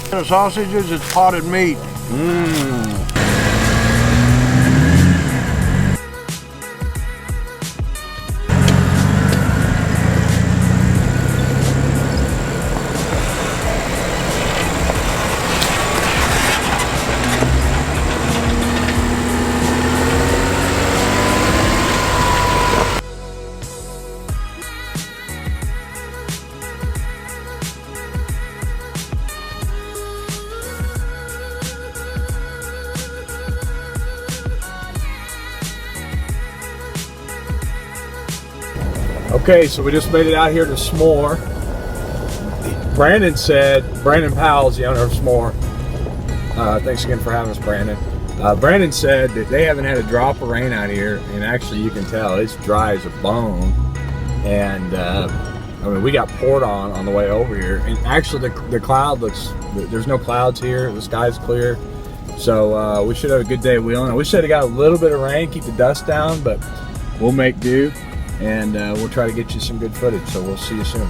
The sausages, it's potted meat. Okay, so we just made it out here to SMORR. Brandon Powell's the owner of SMORR. Thanks again for having us, Brandon. Brandon said that they haven't had a drop of rain out here, and actually you can tell it's dry as a bone. And I mean, we got poured on the way over here, and actually the cloud looks, there's no clouds here, the sky's clear. So we should have a good day wheeling. I wish I'd have got a little bit of rain, keep the dust down, but we'll make do. And we'll try to get you some good footage, so we'll see you soon.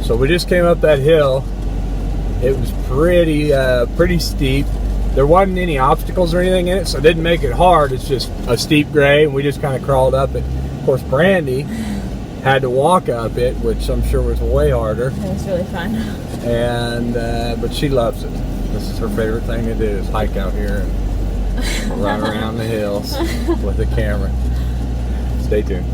So we just came up that hill. It was pretty steep. There wasn't any obstacles or anything in it, so it didn't make it hard. It's just a steep grade, and we just kind of crawled up it. Of course, Brandy had to walk up it, which I'm sure was way harder. It was really fun. And but she loves it. This is her favorite thing to do, is hike out here and run around the hills with a camera. Stay tuned.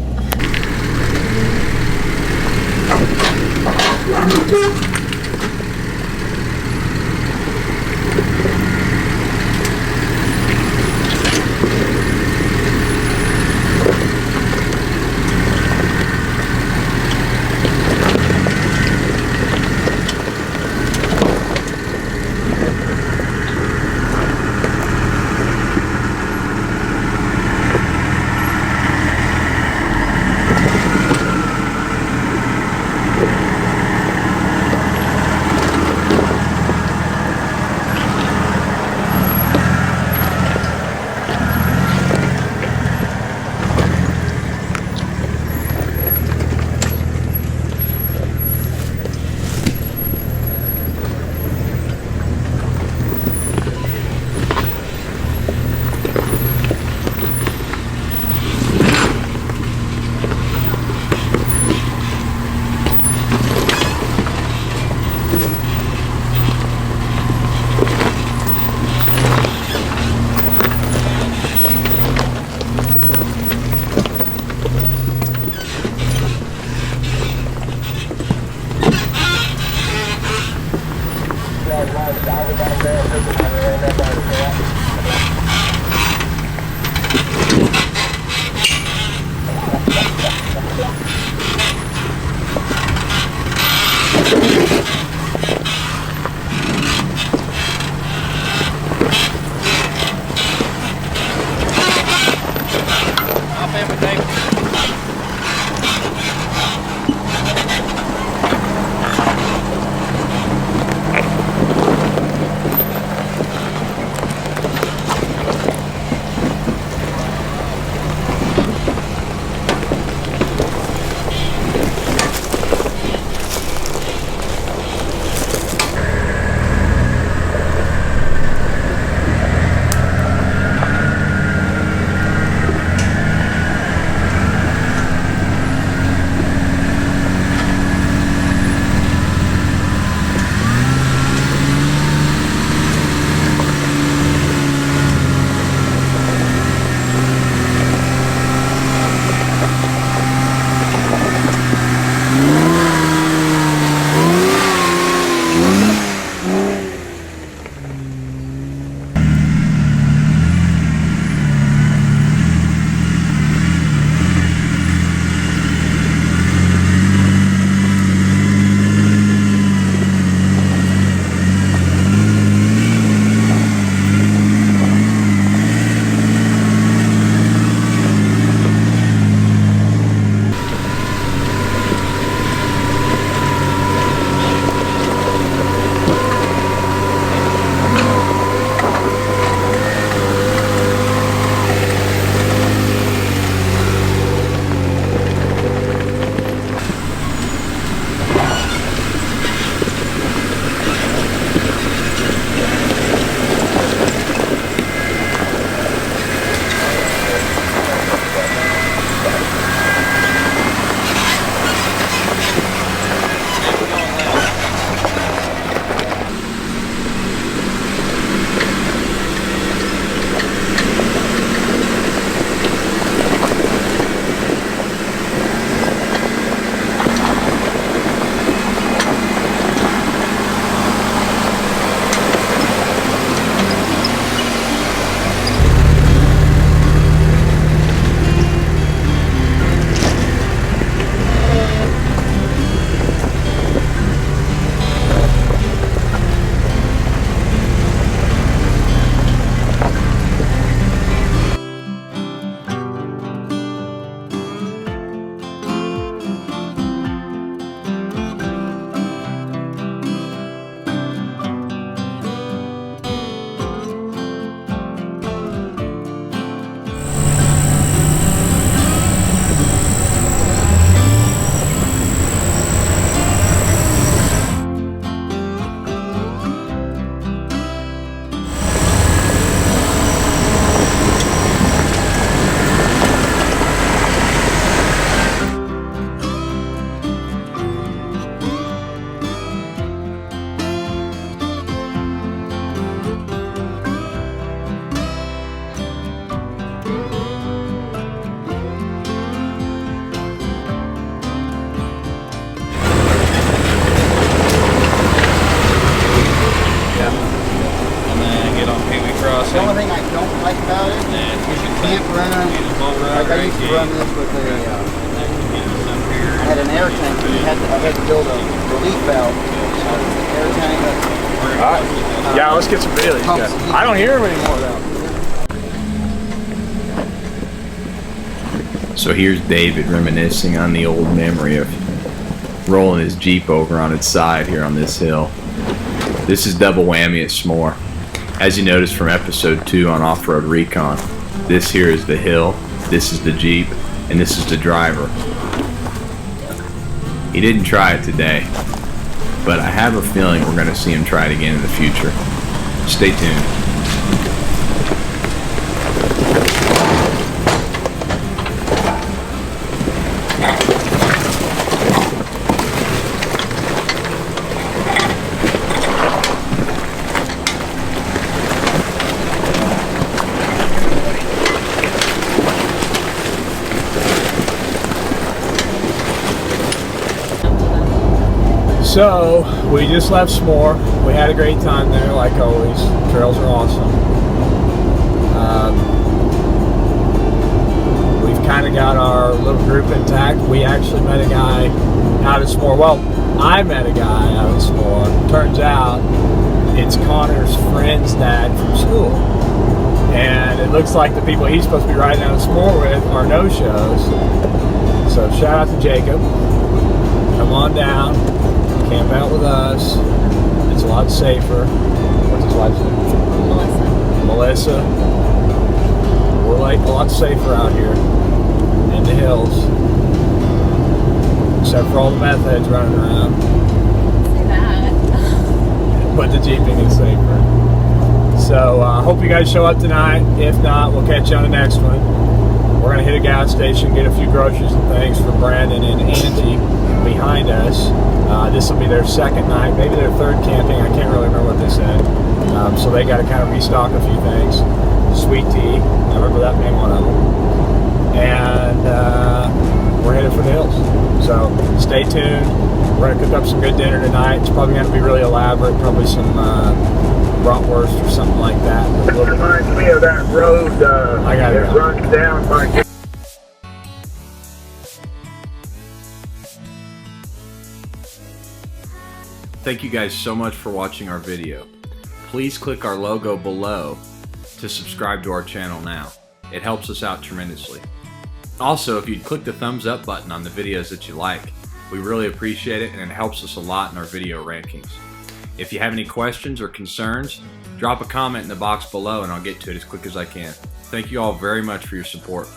I had an air tank, and I had to build a relief valve. Air tank. All right. Yeah, let's get some videos. I don't hear him anymore though. So here's David reminiscing on the old memory of rolling his Jeep over on its side here on this hill. This is Double Whammy at SMORR. As you noticed from episode 2 on Off-Road Recon, this here is the hill, this is the Jeep, and this is the driver. He didn't try it today, but I have a feeling we're going to see him try it again in the future. Stay tuned. So, we just left SMORR. We had a great time there, like always. Trails are awesome. We've kind of got our little group intact. We actually met a guy out of SMORR. Well, I met a guy out of SMORR. Turns out, it's Connor's friend's dad from school. And it looks like the people he's supposed to be riding out of SMORR with are no-shows. So, shout out to Jacob. Come on down. Camp out with us. It's a lot safer. What's his wife's name? Melissa. We're like a lot safer out here in the hills. Except for all the meth heads running around. Say that. But the Jeeping is safer. So hope you guys show up tonight. If not, we'll catch you on the next one. We're going to hit a gas station, get a few groceries and things for Brandon and Angie behind us. This will be their second night, maybe their third camping. I can't really remember what they said. So they got to kind of restock a few things. Sweet tea, I remember that being one of them. And we're headed for the hills. So stay tuned. We're going to cook up some good dinner tonight. It's probably going to be really elaborate, probably some bratwurst or something like that. It reminds me of that road that runs down by... Thank you guys so much for watching our video. Please click our logo below to subscribe to our channel now. It helps us out tremendously. Also, if you'd click the thumbs up button on the videos that you like, we really appreciate it and it helps us a lot in our video rankings. If you have any questions or concerns, drop a comment in the box below and I'll get to it as quick as I can. Thank you all very much for your support.